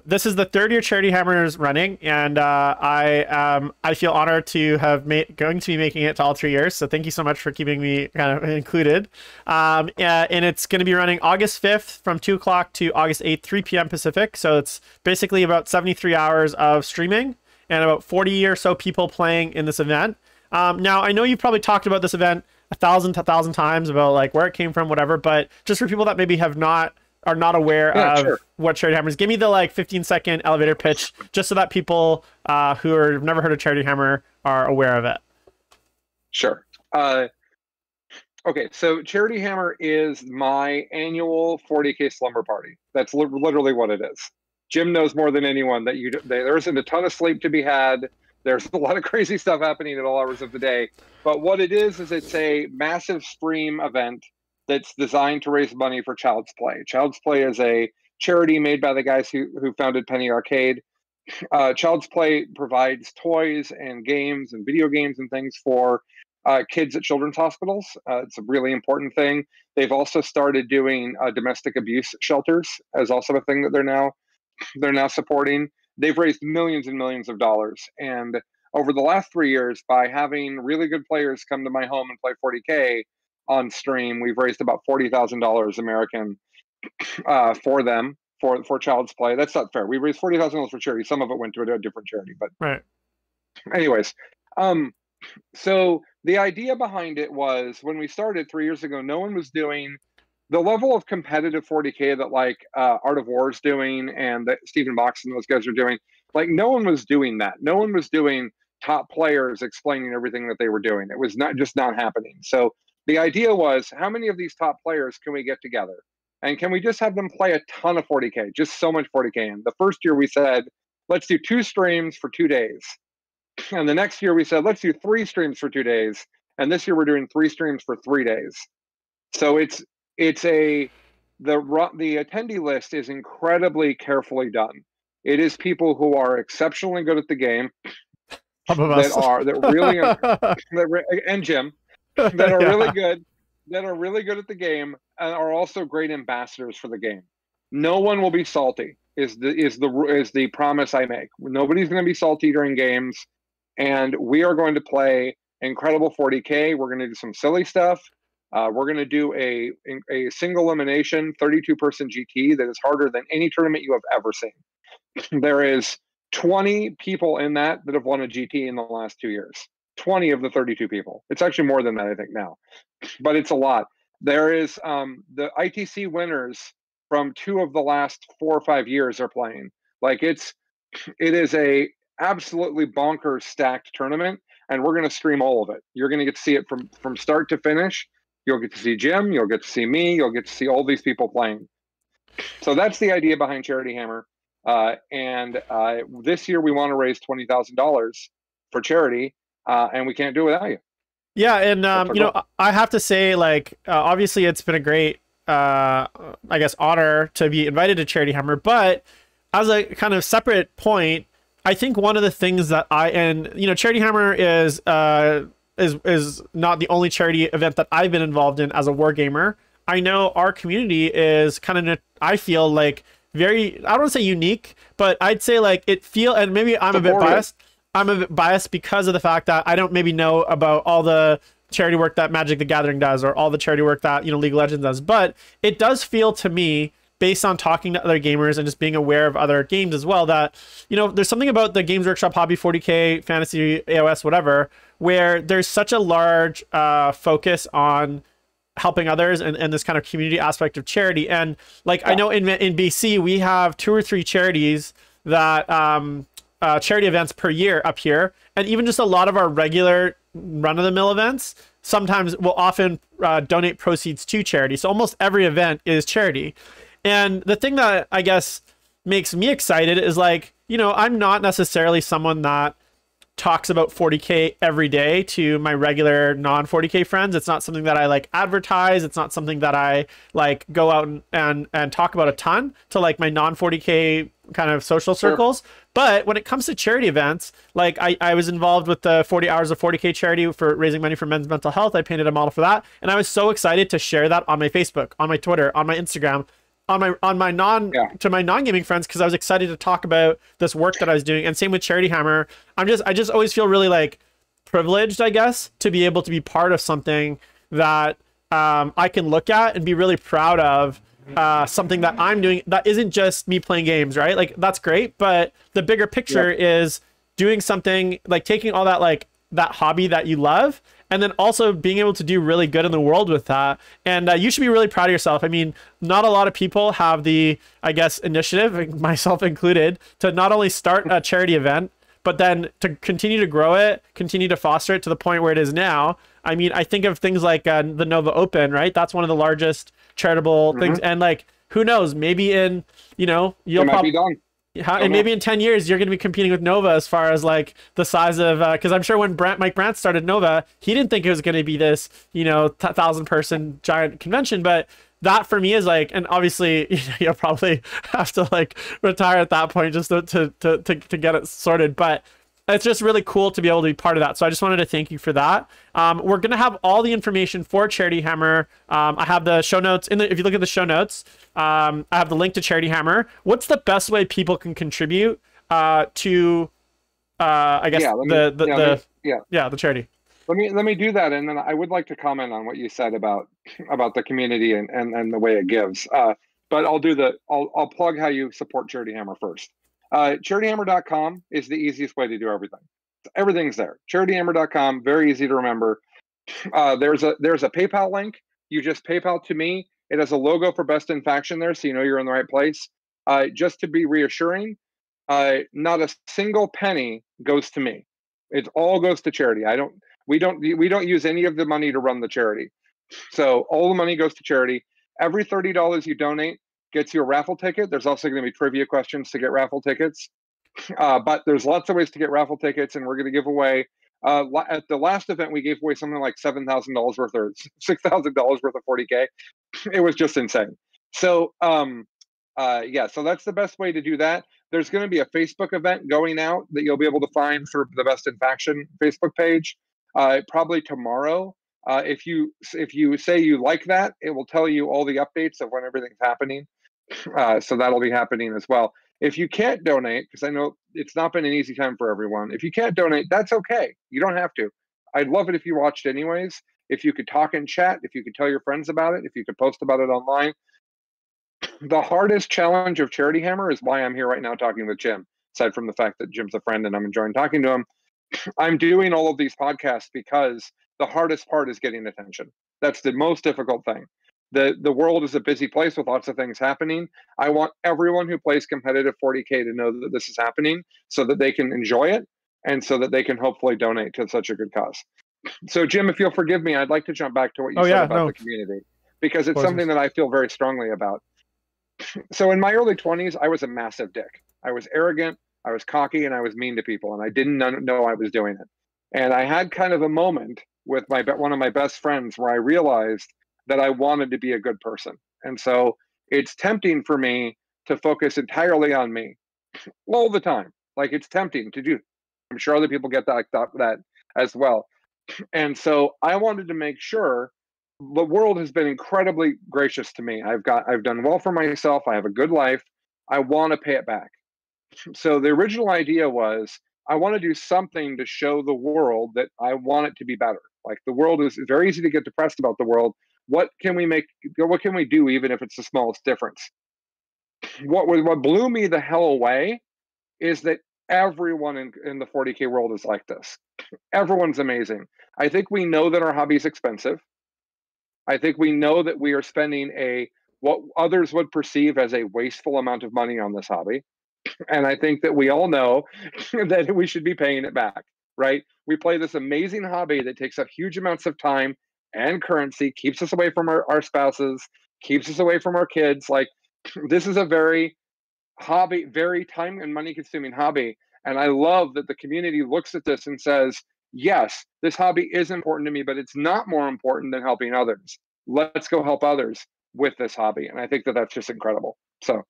this is the third year Charity Hammers running, and I feel honored to have going to be making it to all 3 years. So thank you so much for keeping me kind of included. And it's going to be running August 5th from 2 o'clock to August 8th, 3 p.m. Pacific. So it's basically about 73 hours of streaming and about 40 or so people playing in this event. Now I know you've probably talked about this event a thousand times about like where it came from, whatever, but just for people that maybe are not aware of what Charity Hammers, give me the like 15-second elevator pitch just so that people who have never heard of Charity Hammer are aware of it. Sure. Okay, so Charity Hammer is my annual 40K slumber party. That's literally what it is. Jim knows more than anyone that there isn't a ton of sleep to be had. There's a lot of crazy stuff happening at all hours of the day. But what it is it's a massive stream event that's designed to raise money for Child's Play. Child's Play is a charity made by the guys who founded Penny Arcade. Child's Play provides toys and games and video games and things for kids at children's hospitals. It's a really important thing. They've also started doing domestic abuse shelters as also a thing that they're now supporting. They've raised millions and millions of dollars. And over the last 3 years, by having really good players come to my home and play 40K on stream, we've raised about $40,000 American for them, for Child's Play. That's not fair. We raised $40,000 for charity. Some of it went to a different charity. But right. Anyways, so the idea behind it was when we started 3 years ago, no one was doing the level of competitive 40K that like Art of War is doing and that Stephen Box and those guys are doing. Like no one was doing that. No one was doing top players explaining everything that they were doing. It was not happening. So the idea was, how many of these top players can we get together? And can we just have them play a ton of 40K, just so much 40K? And the first year we said, let's do 2 streams for 2 days. And the next year we said, let's do 3 streams for 2 days. And this year we're doing 3 streams for 3 days. So the attendee list is incredibly carefully done. It is people who are exceptionally good at the game, and Jim, that are really good, at the game, and are also great ambassadors for the game. No one will be salty. Is the promise I make. Nobody's going to be salty during games, and we are going to play incredible 40K. We're going to do some silly stuff. We're going to do a single elimination 32-person GT that is harder than any tournament you have ever seen. There is 20 people in that have won a GT in the last 2 years. 20 of the 32 people. It's actually more than that, I think, now, but it's a lot. There is the ITC winners from 2 of the last 4 or 5 years are playing. Like it is a absolutely bonkers stacked tournament, and we're going to stream all of it. You're going to get to see it from start to finish. You'll get to see Jim. You'll get to see me. You'll get to see all these people playing. So that's the idea behind Charity Hammer. And this year we want to raise $20,000 for charity, and we can't do it without you. Yeah, and I have to say, like, obviously it's been a great, I guess, honor to be invited to Charity Hammer. But as a kind of separate point, I think one of the things that Charity Hammer is not the only charity event that I've been involved in as a wargamer. I know our community is kind of, I feel like, very, I don't want to say unique, but I'd say like and maybe I'm a bit biased. I'm a bit biased because of the fact that I don't maybe know about all the charity work that Magic the Gathering does, or all the charity work that, League of Legends does. But it does feel to me, based on talking to other gamers and just being aware of other games as well, that, there's something about the Games Workshop hobby, 40K, fantasy, AOS, whatever, where there's such a large focus on helping others and this kind of community aspect of charity. And like, I know in BC, we have 2 or 3 charities that charity events per year up here. And even just a lot of our regular run-of-the-mill events sometimes will often donate proceeds to charity. So almost every event is charity. And the thing that I guess makes me excited is like, I'm not necessarily someone that talks about 40K every day to my regular non-40K friends. It's not something that I like advertise. It's not something that I like go out and talk about a ton to like my non-40K kind of social circles. Sure. But when it comes to charity events, like I was involved with the 40 Hours of 40K charity for raising money for men's mental health. I painted a model for that. And I was so excited to share that on my Facebook, on my Twitter, on my Instagram, to my non-gaming friends, because I was excited to talk about this work that I was doing. And same with Charity Hammer. I just always feel really like privileged, I guess, to be able to be part of something that I can look at and be really proud of, something that I'm doing that isn't just me playing games, right? Like that's great, but the bigger picture is doing something like taking all that, like that hobby that you love, and then also being able to do really good in the world with that. And you should be really proud of yourself. I mean, not a lot of people have the, I guess, initiative, myself included, to not only start a charity event, but then to continue to grow it, continue to foster it to the point where it is now. I mean, I think of things like the Nova Open, right? That's one of the largest charitable things. And like, who knows, maybe in, you'll probably be done. And maybe in 10 years, you're going to be competing with Nova as far as like the size of, because I'm sure when Mike Brandt started Nova, he didn't think it was going to be this, 1,000-person giant convention. But that for me is like, and obviously you'll probably have to like retire at that point just to get it sorted. But it's just really cool to be able to be part of that. So I just wanted to thank you for that. We're going to have all the information for Charity Hammer. I have the show notes if you look at the show notes, I have the link to Charity Hammer. What's the best way people can contribute to, I guess, the charity? Let me do that, and then I would like to comment on what you said about the community and the way it gives. But I'll plug how you support Charity Hammer first. CharityHammer.com is the easiest way to do everything. Everything's there. CharityHammer.com, very easy to remember. There's a PayPal link. You just PayPal to me. It has a logo for Best in Faction there, so you know you're in the right place. Just to be reassuring, not a single penny goes to me. It all goes to charity. We don't use any of the money to run the charity. So all the money goes to charity. Every $30 you donate gets you a raffle ticket. There's also going to be trivia questions to get raffle tickets. But there's lots of ways to get raffle tickets, and we're going to give away. At the last event, we gave away something like $7,000 worth or $6,000 worth of 40K. It was just insane. So yeah, so that's the best way to do that. There's going to be a Facebook event going out that you'll be able to find through the Best in Faction Facebook page, probably tomorrow. If you say you like that, it will tell you all the updates of when everything's happening. So that'll be happening as well. If you can't donate, because I know it's not been an easy time for everyone, if you can't donate, that's okay. You don't have to. I'd love it if you watched anyways. If you could talk and chat, if you could tell your friends about it, if you could post about it online. The hardest challenge of Charity Hammer is why I'm here right now talking with Jim, aside from the fact that Jim's a friend and I'm enjoying talking to him. I'm doing all of these podcasts because the hardest part is getting attention. That's the most difficult thing. The world is a busy place with lots of things happening. I want everyone who plays competitive 40K to know that this is happening so that they can enjoy it and so that they can hopefully donate to such a good cause. So Jim, if you'll forgive me, I'd like to jump back to what you said about the community, because it's something that I feel very strongly about. So in my early 20s, I was a massive dick. I was arrogant, I was cocky, and I was mean to people, and I didn't know I was doing it. And I had kind of a moment with one of my best friends where I realized that I wanted to be a good person. And so it's tempting for me to focus entirely on me all the time. Like, it's tempting to do. I'm sure other people get that as well. And so I wanted to make sure the world has been incredibly gracious to me. I've done well for myself. I have a good life. I want to pay it back. So the original idea was I want to do something to show the world that I want it to be better. Like, the world is very easy to get depressed about the world. What can we do, even if it's the smallest difference? What blew me the hell away is that everyone in the 40K world is like this. Everyone's amazing. I think we know that our hobby is expensive. I think we know that we are spending what others would perceive as a wasteful amount of money on this hobby. And I think that we all know that we should be paying it back, right? We play this amazing hobby that takes up huge amounts of time and currency, keeps us away from our spouses, keeps us away from our kids. Like, this is a very time and money consuming hobby. And I love that the community looks at this and says, yes, this hobby is important to me, but it's not more important than helping others. Let's go help others with this hobby. And I think that that's just incredible. So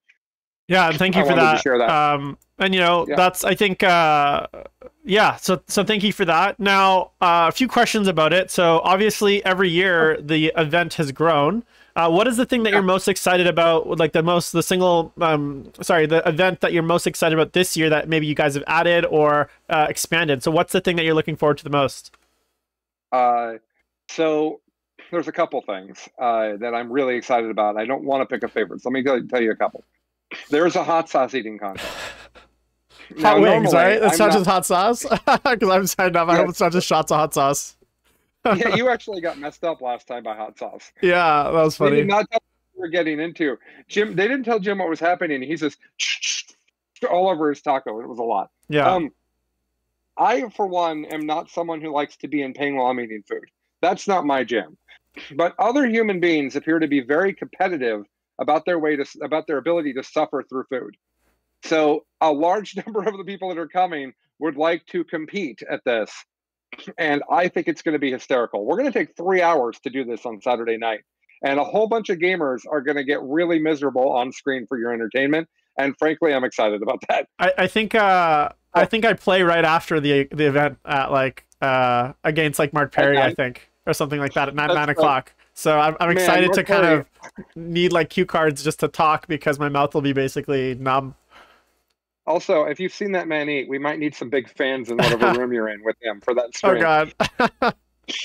yeah, and thank you for that. To share that. And that's, I think, yeah. So thank you for that. Now, a few questions about it. So obviously, every year the event has grown. What is the thing that you're most excited about? Like the event that you're most excited about this year that maybe you guys have added or expanded? So what's the thing that you're looking forward to the most? So there's a couple things that I'm really excited about. I don't want to pick a favorite. So let me tell you a couple. There's a hot sauce eating contest. Hot wings, right? It's not just hot sauce? Because I'm signed up. I hope it's not just shots of hot sauce. Yeah, you actually got messed up last time by hot sauce. Yeah, that was funny. They did not tell what we were getting into. Jim, they didn't tell Jim what was happening. He says all over his taco. It was a lot. Yeah. I, for one, am not someone who likes to be in pain while I'm eating food. That's not my jam. But other human beings appear to be very competitive about their ability to suffer through food. So a large number of the people that are coming would like to compete at this. And I think it's going to be hysterical. We're going to take 3 hours to do this on Saturday night. And a whole bunch of gamers are going to get really miserable on screen for your entertainment. And frankly, I'm excited about that. I think I play right after the event at against Mark Perry, I think, or something like that at 9 o'clock. So I'm excited to kind of need cue cards just to talk because my mouth will be basically numb. Also, if you've seen that man eat, we might need some big fans in whatever room you're in with him for that stream. Oh God.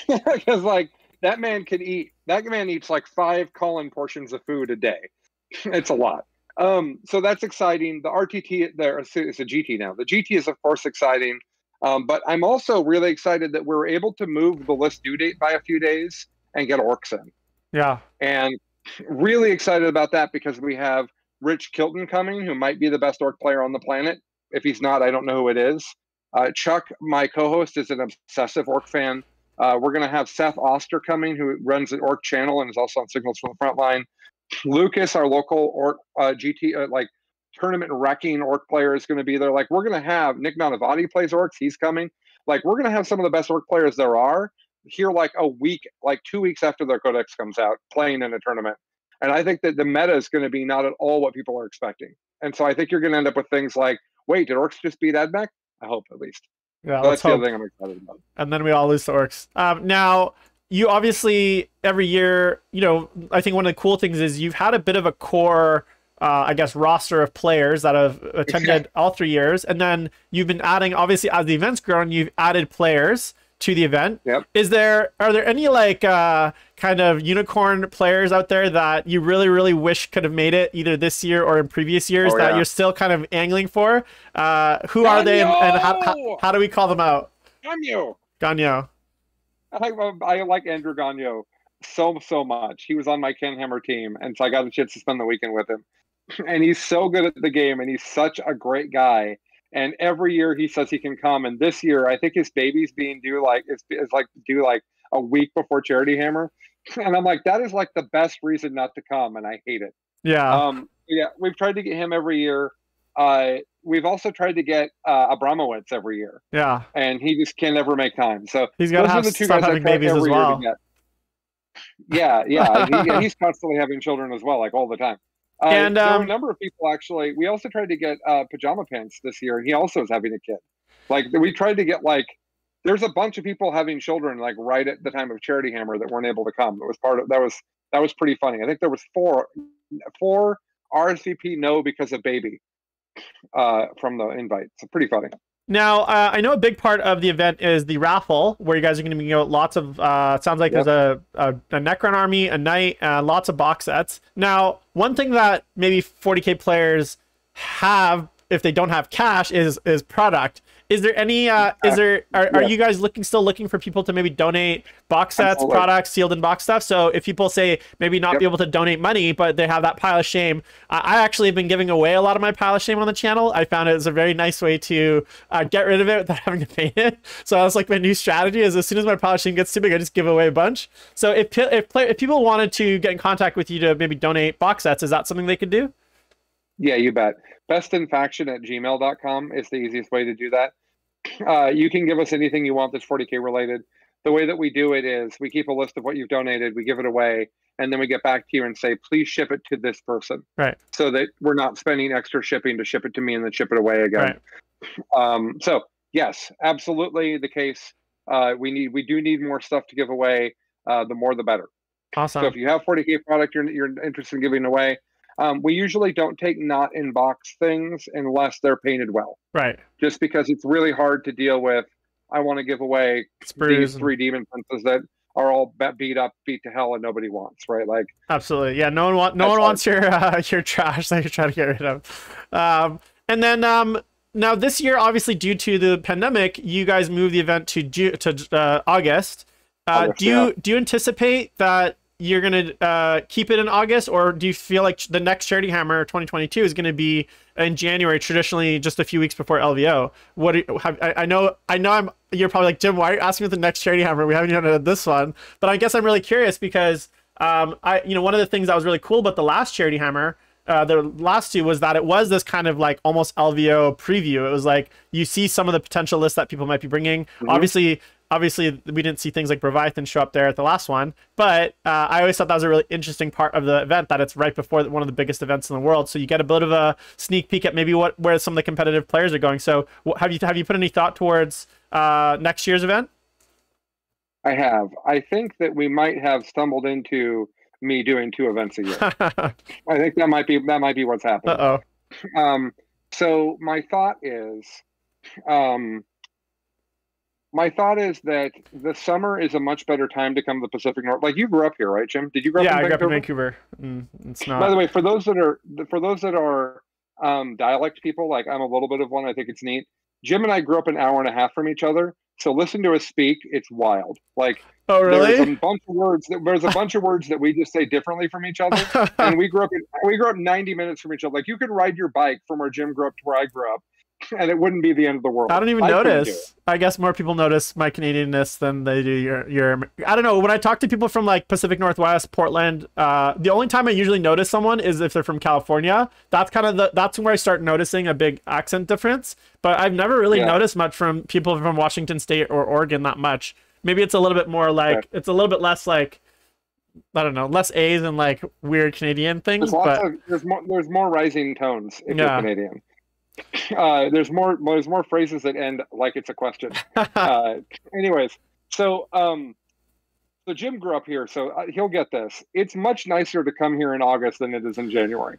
Because that man can eat. That man eats 5 Colin portions of food a day. It's a lot. So that's exciting. The RTT there is a GT now. The GT is of course exciting. But I'm also really excited that we're able to move the list due date by a few days and get orcs in. Yeah. And really excited about that because we have Rich Kilton coming, who might be the best orc player on the planet. If he's not, I don't know who it is. Chuck, my co-host, is an obsessive orc fan. We're going to have Seth Oster coming, who runs an orc channel and is also on Signals from the Front Line. Lucas, our local orc like tournament wrecking orc player, is going to be there. Like, we're going to have Nick Nanavati plays orcs. He's coming. Like, we're going to have some of the best orc players there are here, like a week, like 2 weeks after their codex comes out, playing in a tournament. And I think that the meta is going to be not at all what people are expecting. And so I think you're going to end up with things like, wait, did orcs just beat Admech? I hope, at least. Yeah, so that's the other thing I'm excited about. And then we all lose to orcs. Now, you obviously, every year, you know, I think one of the cool things is you've had a bit of a core, I guess, roster of players that have attended all 3 years. And then you've been adding, obviously, as the event's grown, you've added players to the event. Yep. Are there any like kind of unicorn players out there that you really, really wish could have made it either this year or in previous years that you're still kind of angling for? Who are they, and how do we call them out? Ganyo. I like Andrew Gagno so much. He was on my Ken Hammer team, and so I got a chance to spend the weekend with him. And he's so good at the game, and he's such a great guy. And every year he says he can come. And this year, I think his baby's being due like a week before Charity Hammer. And I'm like, that is like the best reason not to come, and I hate it. Yeah. Yeah, we've tried to get him every year. We've also tried to get Abramowitz every year. Yeah. And he just can never make time. So he's got to have stop having babies as well. Yeah. He's constantly having children as well, like all the time. And there were a number of people, actually. We also tried to get Pajama Pants this year, and he also is having a kid. Like, we tried to get, like, there's a bunch of people having children, like, right at the time of Charity Hammer that weren't able to come. It was that was pretty funny. I think there was four RSVP no because of baby from the invite. So pretty funny. Now, I know a big part of the event is the raffle, where you guys are going to be lots of, it sounds like there's a Necron army, a knight, lots of box sets. Now, one thing that maybe 40K players have, if they don't have cash, is product. Is there any, are you guys still looking for people to maybe donate box sets, products, sealed in box stuff? So if people say maybe not be able to donate money, but they have that pile of shame, I actually have been giving away a lot of my pile of shame on the channel. I found it was a very nice way to get rid of it without having to pay it. So that's like my new strategy, is as soon as my pile of shame gets too big, I just give away a bunch. So if people wanted to get in contact with you to maybe donate box sets, is that something they could do? Yeah, you bet. bestinfaction@gmail.com is the easiest way to do that. You can give us anything you want that's 40K related. The way that we do it is we keep a list of what you've donated, we give it away, and then we get back to you and say, please ship it to this person. Right. So that we're not spending extra shipping to ship it to me and then ship it away again. Right. So yes, absolutely the case. We do need more stuff to give away. The more the better. Awesome. So if you have 40K product you're interested in giving away, we usually don't take not in box things unless they're painted well. Right. Just because it's really hard to deal with. I want to give away these 3 demon princes that are all beat up, beat to hell, and nobody wants. Right? Like, absolutely. Yeah. No one wants your trash that you're trying to get rid of. And then now this year, obviously due to the pandemic, you guys moved the event to August. Do you anticipate that you're going to keep it in August, or do you feel like the next Charity Hammer 2022 is going to be in January, traditionally just a few weeks before LVO? You're probably like, Jim, why are you asking me the next Charity Hammer? We haven't even done this one. But I guess I'm really curious because one of the things that was really cool about the last Charity Hammer, the last 2, was that it was this kind of like almost LVO preview. It was like you see some of the potential lists that people might be bringing. Mm-hmm. Obviously, we didn't see things like Breviathan show up there at the last one, but I always thought that was a really interesting part of the event, that it's right before one of the biggest events in the world. So you get a bit of a sneak peek at maybe where some of the competitive players are going. So have you put any thought towards next year's event? I have. I think that we might have stumbled into me doing 2 events a year. I think that might be what's happening. Uh-oh. So my thought is that the summer is a much better time to come to the Pacific North. Like, you grew up here, right, Jim? Did you grow up in Vancouver? Yeah, I grew up in Vancouver. It's not. By the way, for those that are dialect people, like I'm a little bit of one, I think it's neat. Jim and I grew up an hour and a half from each other, so listen to us speak. It's wild. Like, oh really? There's a bunch of words that we just say differently from each other, and we grew up 90 minutes from each other. Like, you could ride your bike from where Jim grew up to where I grew up, and it wouldn't be the end of the world. I don't even notice. I guess more people notice my Canadianness than they do your. I don't know. When I talk to people from like Pacific Northwest, Portland, the only time I usually notice someone is if they're from California. That's kind of that's where I start noticing a big accent difference. But I've never really noticed much from people from Washington State or Oregon that much. Maybe it's a little bit more like it's a little bit less like, I don't know, less A's and like weird Canadian things. There's more rising tones if you're Canadian. There's more phrases that end like it's a question. Anyways, so Jim grew up here, so he'll get this. It's much nicer to come here in August than it is in January.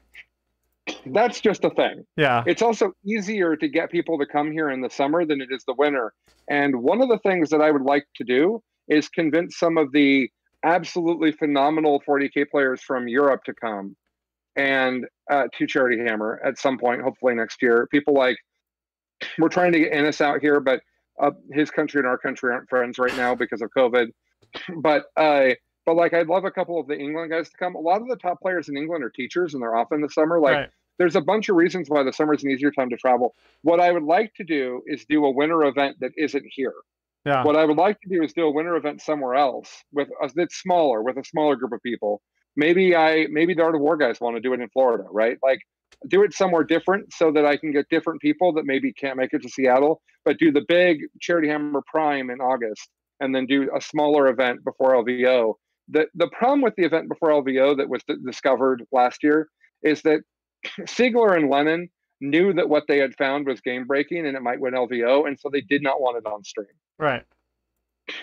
That's just a thing. Yeah. It's also easier to get people to come here in the summer than it is the winter. And one of the things that I would like to do is convince some of the absolutely phenomenal 40K players from Europe to come and to Charity Hammer at some point, hopefully next year. People like, we're trying to get Ennis out here, but his country and our country aren't friends right now because of COVID. But like, I'd love a couple of the England guys to come. A lot of the top players in England are teachers, and they're off in the summer. Like, there's a bunch of reasons why the summer is an easier time to travel. What I would like to do is do a winter event that isn't here. Yeah. What I would like to do is do a winter event somewhere else that's smaller, with a smaller group of people. Maybe the Art of War guys want to do it in Florida, right? Like, do it somewhere different so that I can get different people that maybe can't make it to Seattle, but do the big Charity Hammer Prime in August, and then do a smaller event before LVO. The problem with the event before LVO that was discovered last year is that Siegler and Lennon knew that what they had found was game breaking and it might win LVO, and so they did not want it on stream. Right.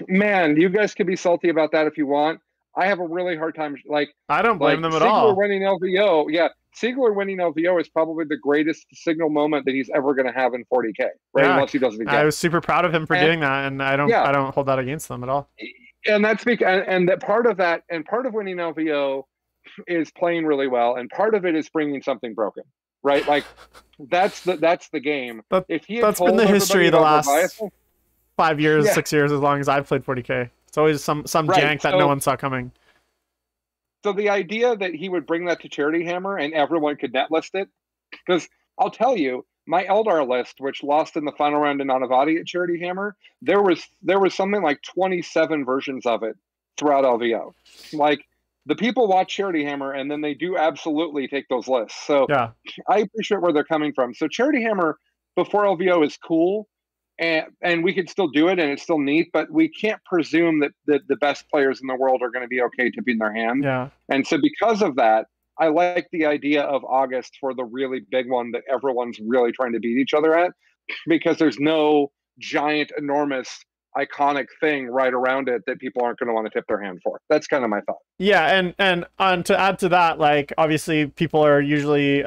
Man, you guys could be salty about that if you want. I have a really hard time. Like, I don't blame them at all. Siegler winning LVO, Siegler winning LVO is probably the greatest signal moment that he's ever going to have in 40K, right? Unless he does it again. I was super proud of him for doing that, and I don't hold that against them at all. And that's because, and that part of winning LVO is playing really well, and part of it is bringing something broken, right? Like, that's the game. That's been the history of the last 5 years, 6 years, as long as I've played 40K. It's always some jank that no one saw coming. So the idea that he would bring that to Charity Hammer and everyone could net list it, because I'll tell you, my Eldar list, which lost in the final round in Nanavati at Charity Hammer, there was something like 27 versions of it throughout LVO. Like, the people watch Charity Hammer and then they do absolutely take those lists. So I appreciate where they're coming from. So Charity Hammer before LVO is cool. And we could still do it, and it's still neat, but we can't presume that the best players in the world are going to be okay tipping their hand. Yeah. And so because of that, I like the idea of August for the really big one that everyone's really trying to beat each other at, because there's no giant, enormous, iconic thing right around it that people aren't going to want to tip their hand for. That's kind of my thought. Yeah, and to add to that, like, obviously people are usually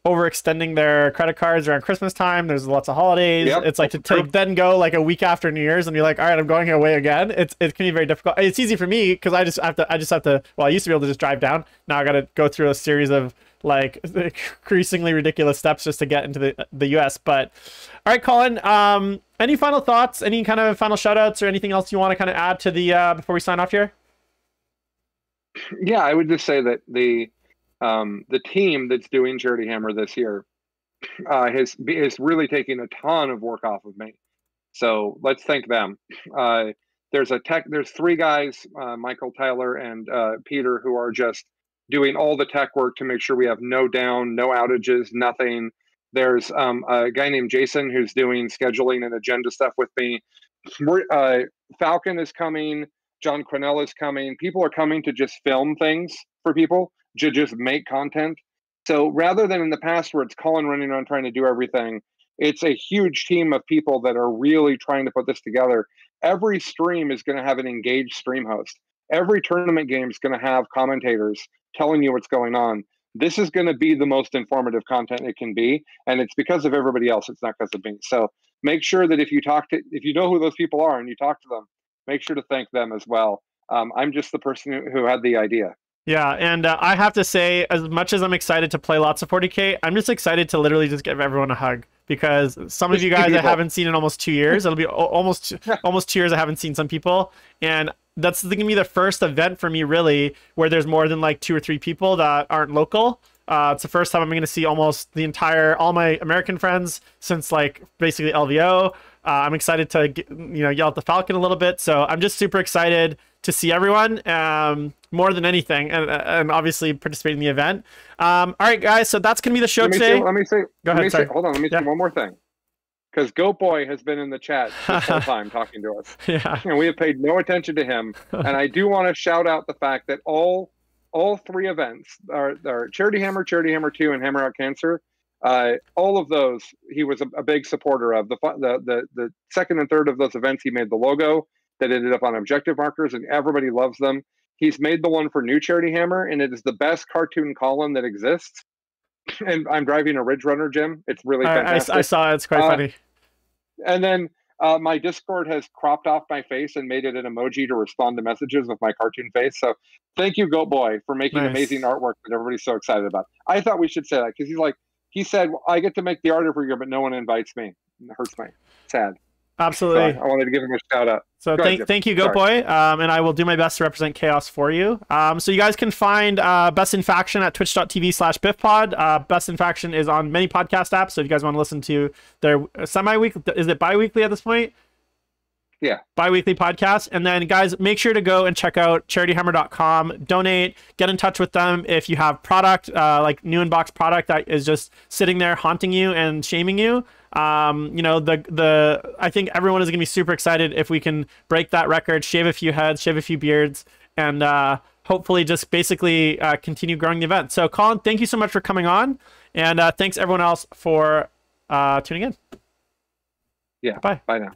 overextending their credit cards around Christmas time. There's lots of holidays. It's like to then go like a week after New Year's and be like, all right, I'm going away again. It can be very difficult. It's easy for me because I just have to. Well, I used to be able to just drive down. Now I got to go through a series of like increasingly ridiculous steps just to get into the US. But all right, Colin. Any final thoughts? Any kind of final shout outs or anything else you want to kind of add to the before we sign off here? Yeah, I would just say that the team that's doing Charity Hammer this year is really taking a ton of work off of me. So let's thank them. There's three guys, Michael, Tyler, and Peter, who are just doing all the tech work to make sure we have no down, no outages, nothing. There's a guy named Jason who's doing scheduling and agenda stuff with me. Falcon is coming. John Cornell is coming. People are coming to just film things for people, to just make content. So rather than in the past where it's Colin running around trying to do everything, it's a huge team of people that are really trying to put this together. Every stream is going to have an engaged stream host. Every tournament game is going to have commentators telling you what's going on. This is going to be the most informative content it can be, and it's because of everybody else. It's not because of me. So make sure that if you know who those people are and you talk to them, make sure to thank them as well. I'm just the person who had the idea. Yeah, and I have to say, as much as I'm excited to play lots of 40K, I'm just excited to literally just give everyone a hug, because some of you guys I haven't seen in almost 2 years. It'll be almost 2 years I haven't seen some people, and that's going to be the first event for me really where there's more than like 2 or 3 people that aren't local. It's the first time I'm going to see almost all my American friends since like basically LVO. I'm excited to yell at the Falcon a little bit. So I'm just super excited to see everyone more than anything, and obviously participate in the event. All right, guys. So that's going to be the show today. Let me say. Go ahead. Sorry. Hold on. Let me say one more thing. Because Goat Boy has been in the chat this whole time talking to us. Yeah. And we have paid no attention to him. And I do want to shout out the fact that all three events, our Charity Hammer, Charity Hammer 2, and Hammer Out Cancer, all of those he was a big supporter of. The second and third of those events, he made the logo that ended up on objective markers, and everybody loves them. He's made the one for New Charity Hammer, and it is the best cartoon column that exists. And I'm driving a Ridge Runner, Jim. It's really fantastic. I saw it. It's quite funny. And then my Discord has cropped off my face and made it an emoji to respond to messages with my cartoon face. So thank you, Goat Boy, for making amazing artwork that everybody's so excited about. I thought we should say that because he said, well, I get to make the art every year, but no one invites me. It hurts me. Sad. Absolutely. So I wanted to give him a shout out. So thank you, Goat Boy. And I will do my best to represent Chaos for you. So you guys can find Best in Faction at twitch.tv/biffpod. Best in Faction is on many podcast apps. So if you guys want to listen to their semi-weekly, is it bi-weekly at this point? Yeah. Bi-weekly podcast. And then guys, make sure to go and check out charityhammer.com, donate, get in touch with them if you have product, like new inbox product that is just sitting there haunting you and shaming you. I think everyone is gonna be super excited if we can break that record, shave a few heads, shave a few beards, and hopefully just basically continue growing the event. So Colin, thank you so much for coming on, and thanks everyone else for tuning in. Yeah. Bye. Bye now.